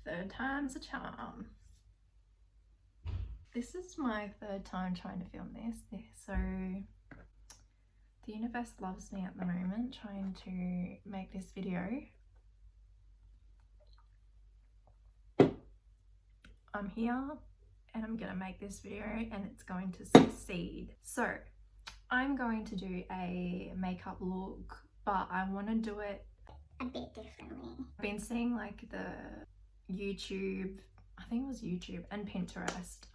Third time's a charm. This is my third time trying to film this. So the universe loves me at the moment trying to make this video. I'm here and I'm gonna make this video and it's going to succeed. So I'm going to do a makeup look, but I want to do it a bit differently. I've been seeing like the YouTube, I think it was YouTube and Pinterest,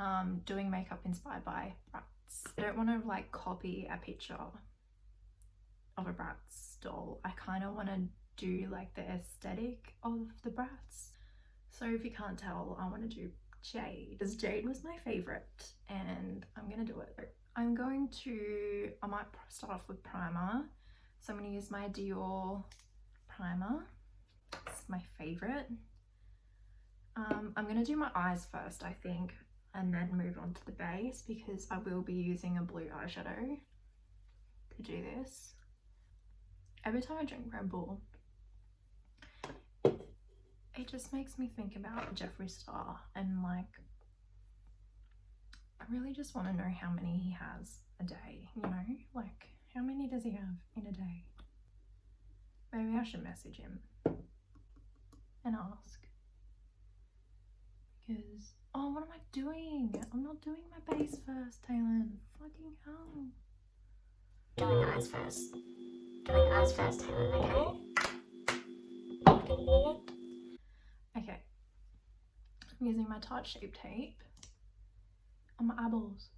doing makeup inspired by Bratz. I don't want to like copy a picture of a Bratz doll. I kind of want to do like the aesthetic of the Bratz. So if you can't tell, I want to do Jade, because Jade was my favorite and I'm gonna do it. I might start off with primer. So I'm gonna use my Dior primer. It's my favorite. I'm gonna do my eyes first, I think, and then move on to the base, because I will be using a blue eyeshadow to do this. Every time I drink Red Bull, it just makes me think about Jeffree Star, and like, I really just want to know how many he has a day, you know? Like, how many does he have in a day? Maybe I should message him and ask. Because, oh, what am I doing? I'm not doing my base first, Taylor. Fucking hell. Doing eyes first. Doing eyes first, Taylor, okay? Okay. I'm using my Tarte Shape Tape on my eyeballs.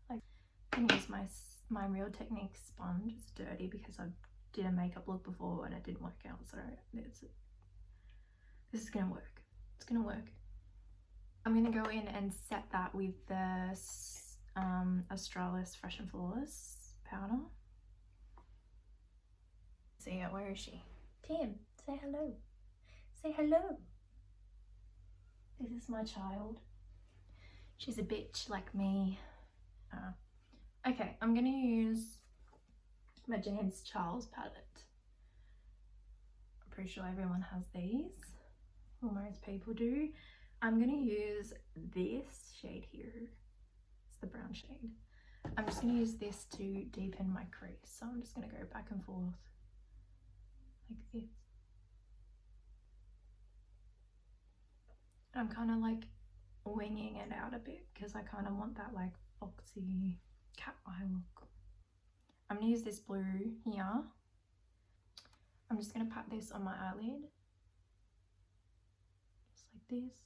Like, I'm gonna use my Real Technique sponge. It's dirty because I did a makeup look before and it didn't work out, so this is gonna work. It's gonna work. I'm gonna go in and set that with the Australis Fresh and Flawless powder. See ya, where is she? Tim, say hello. Say hello. This is my child. She's a bitch like me. Okay, I'm gonna use my James Charles palette. I'm pretty sure everyone has these, or most people do. I'm gonna use this shade here. It's the brown shade. I'm just gonna use this to deepen my crease. So I'm just gonna go back and forth like this. I'm kind of like winging it out a bit because I kind of want that like foxy cat eye look. I'm gonna use this blue here. I'm just gonna pat this on my eyelid, just like this.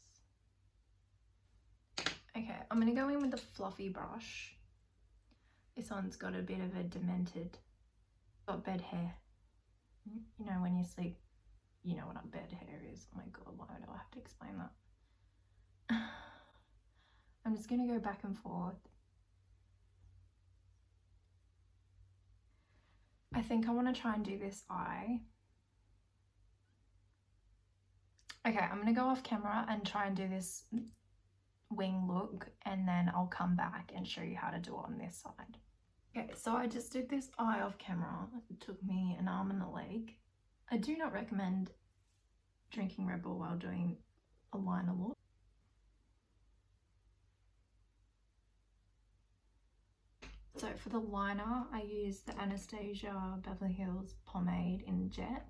Okay, I'm gonna go in with the fluffy brush. This one's got a bit of a demented, got bed hair. You know when you sleep, you know what a bed hair is. Oh my god, why do I have to explain that? I'm just gonna go back and forth. I think I want to try and do this eye. Okay, I'm gonna go off camera and try and do this wing look, and then I'll come back and show you how to do it on this side. Okay, so I just did this eye off camera. It took me an arm and a leg. I do not recommend drinking Red Bull while doing a liner look. So for the liner, I use the Anastasia Beverly Hills pomade in jet.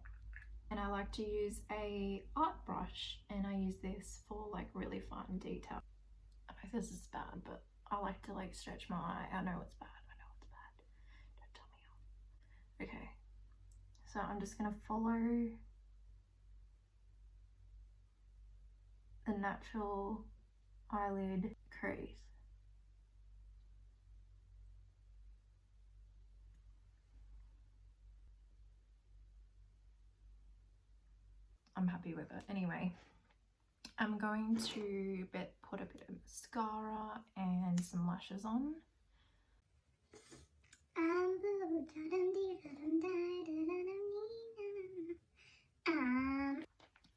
And I like to use a art brush, and I use this for like really fine detail. I know this is bad, but I like to like stretch my eye. I know it's bad. I know it's bad. Don't tell me off. Okay. So I'm just gonna follow the natural eyelid crease. I'm happy with it. Anyway, I'm going to put a bit of mascara and some lashes on.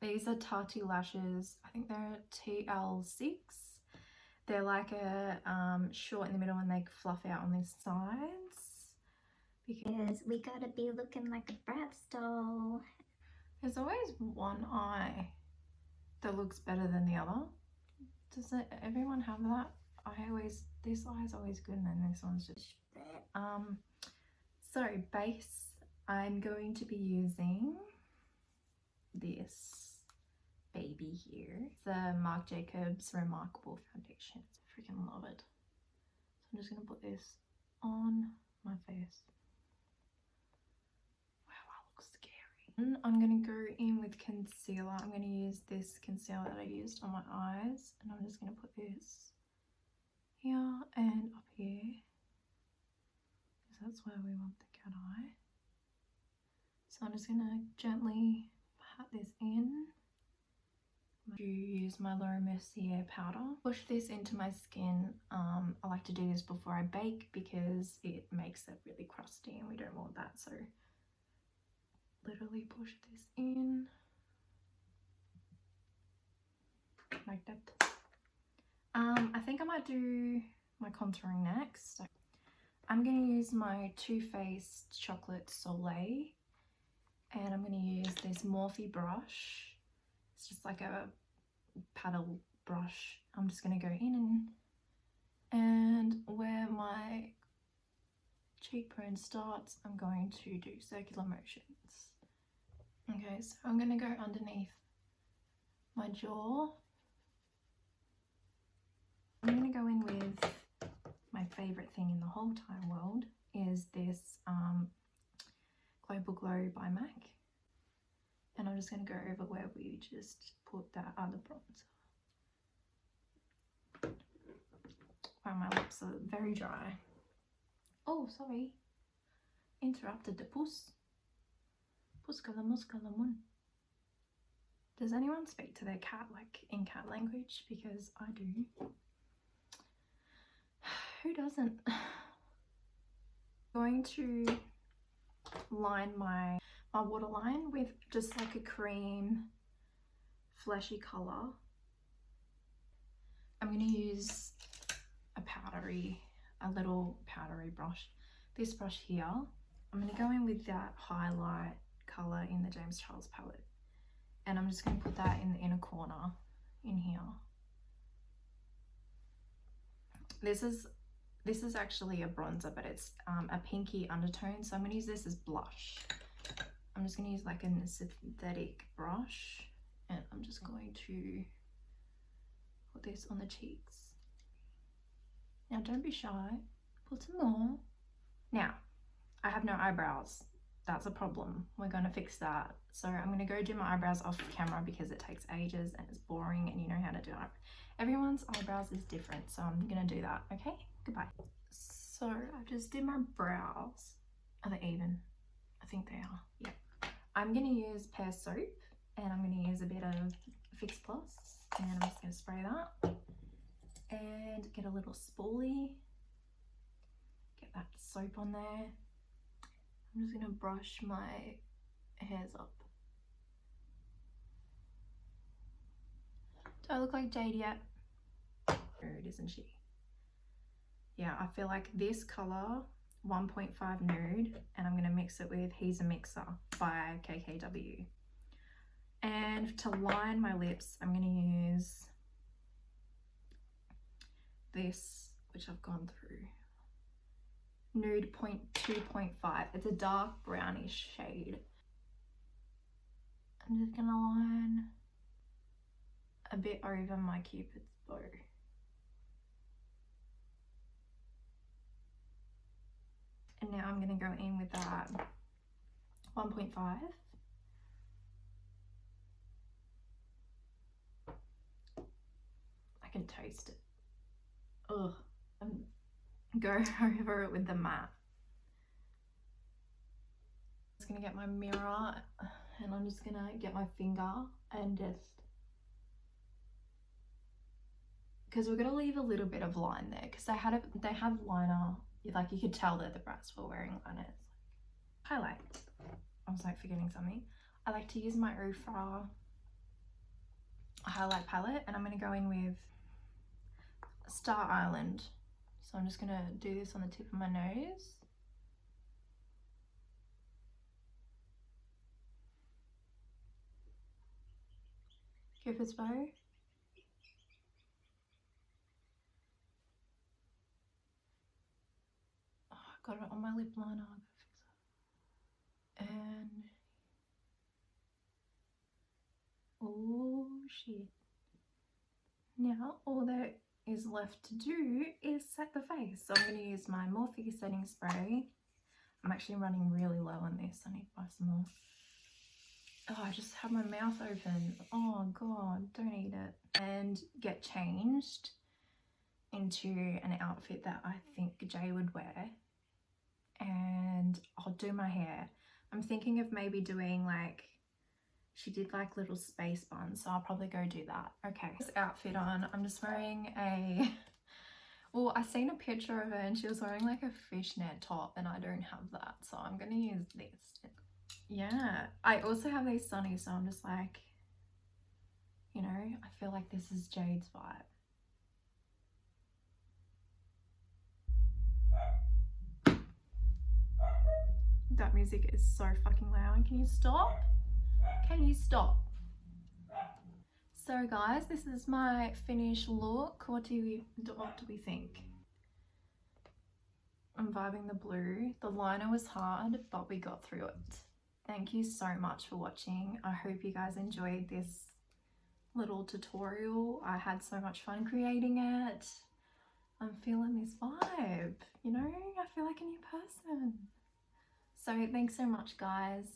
These are Tarte lashes. I think they're TL6. They're like a short in the middle and they fluff out on these sides. Because we gotta be looking like a Bratz doll. There's always one eye, the that looks better than the other. Does everyone have that? This eye is always good and then this one's just so base, I'm going to be using this baby here, the Marc Jacobs Remarkable foundation. I freaking love it. So I'm just gonna put this on my face. Wow, that looks scary. I'm gonna go in with concealer. I'm gonna use this concealer that I used on my eyes, and I'm just gonna put this here and up here, because that's where we want the cat eye. So I'm just gonna gently pat this in. I'm going to use my Mercier powder. Push this into my skin. I like to do this before I bake because it makes it really crusty and we don't want that. So literally push this in like that. I think I might do my contouring next. So I'm going to use my Too Faced Chocolate Soleil, and I'm going to use this Morphe brush. It's just like a paddle brush. I'm just going to go in and where my cheekbone starts, I'm going to do circular motions. Okay, so I'm going to go underneath my jaw. I'm going to go in with my favourite thing in the whole time world is this Global Glow by MAC. And I'm just going to go over where we just put that other bronzer. Wow, my lips are very dry. Oh, sorry. Interrupted the puss. Puss kalamus kalamun. Does anyone speak to their cat like in cat language? Because I do. Who doesn't? I'm going to line my waterline with just like a cream fleshy colour. I'm going to use a little powdery brush. This brush here, I'm going to go in with that highlight colour in the James Charles palette. And I'm just going to put that in the inner corner in here. This is actually a bronzer, but it's a pinky undertone. So I'm going to use this as blush. I'm just going to use like a synthetic brush, and I'm just going to put this on the cheeks. Now don't be shy, put some more. Now, I have no eyebrows. That's a problem. We're going to fix that. So I'm going to go do my eyebrows off camera because it takes ages and it's boring and you know how to do it. Everyone's eyebrows is different, so I'm going to do that, okay? Goodbye. So I just did my brows. Are they even? I think they are, yeah. I'm going to use Pear Soap, and I'm going to use a bit of Fix Plus, and I'm just going to spray that and get a little spoolie, get that soap on there. I'm just going to brush my hairs up. Do I look like Jade yet? Nude, isn't she? Yeah, I feel like this colour, 1.5 nude, and I'm going to mix it with He's a Mixer by KKW. And to line my lips, I'm going to use this, which I've gone through. Nude 2.5. It's a dark brownish shade. I'm just going to line a bit over my Cupid's bow. And now I'm going to go in with that 1.5. I can taste it. Ugh. Go over it with the matte. I'm just going to get my mirror and I'm just going to get my finger and just, because we're going to leave a little bit of line there because they have liner. Like you could tell that the Bratz were wearing liners. Highlight. I was like forgetting something. I like to use my Ofra highlight palette, and I'm going to go in with Star Island. So I'm just going to do this on the tip of my nose. Cupid's bow. Oh, I got it on my lip liner. And oh shit. Now all that is left to do is set the face. So I'm going to use my Morphe setting spray. I'm actually running really low on this. I need to buy some more. Oh, I just have my mouth open. Oh god, don't eat it. And get changed into an outfit that I think Jade would wear. And I'll do my hair. I'm thinking of maybe doing like, she did like little space buns, so I'll probably go do that. Okay, this outfit on, I'm just wearing a, well, I seen a picture of her and she was wearing like a fishnet top and I don't have that, so I'm gonna use this. Yeah, I also have these sunnies, so I'm just like, you know, I feel like this is Jade's vibe. That music is so fucking loud. Can you stop? Can you stop? So guys, this is my finished look. What do we think? I'm vibing the blue. The liner was hard, but we got through it. Thank you so much for watching. I hope you guys enjoyed this little tutorial. I had so much fun creating it. I'm feeling this vibe, you know? I feel like a new person. So thanks so much, guys.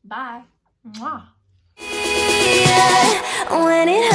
Bye. Mwah. When it